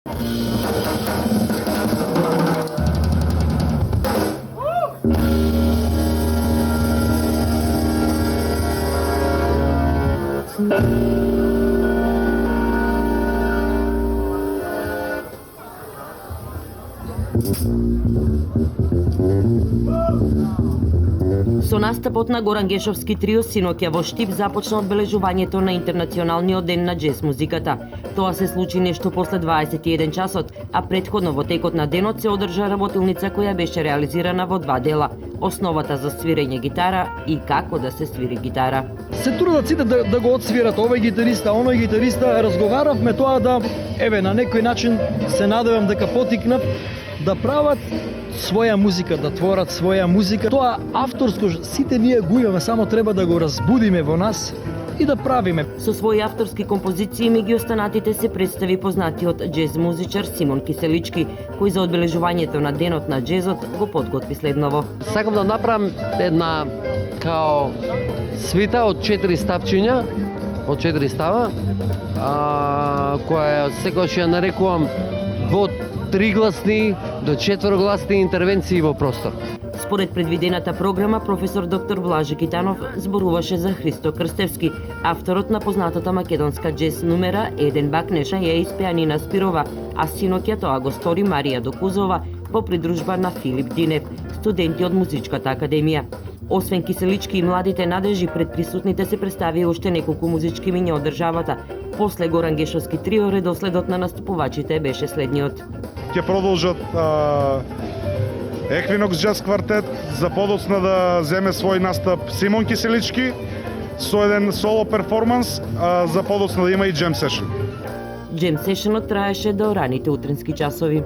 Со настапот на Горан Гешовски трио синоќа во Штип започна одбележувањето на Интернационалниот ден на џез музиката. Тоа се случи нешто после 21 часот, а претходно во текот на денот се одржа работилница која беше реализирана во два дела: основата за свирење гитара и како да се свири гитара. Се трудат сите да го отсвират овој гитариста, оној гитариста. Разговаравме тоа да, на некој начин се надевам дека потикнат да прават своја музика, да творат своја музика. Тоа авторско сите ние го имаме, само треба да го разбудиме во нас и да правиме. Со своји авторски композиции меѓу останатите се представи познатиот џез музичар Симон Киселички, кој за одбележувањето на денот на џезот го подготви следново. Сакам да направам една као свита од 4 ставчиња, од 4 става, која секогаш ја нарекувам во тригласни до четворогласни интервенции во простор. Според предвидената програма, професор доктор Блаже Китанов зборуваше за Христо Крстевски, авторот на познатата македонска џез нумера Еден бакнеша ја испеа Нина Спирова, а синоќа тоа го стори Марија Докузова во придружба на Филип Динев, студенти од Музичката академија. Освен Киселички и младите надежи, пред присутните се представи уште неколку музички миња од државата. После Горан Гешовски трио, редоследот на наступувачите беше следниот. Ќе продолжат Еквинокс Джаз Квартет, за подоцна да земе свој настап Симон Киселички со еден соло перформанс, за подоцна да има и джем сешн. Джем сешнот траеше до раните утрински часови.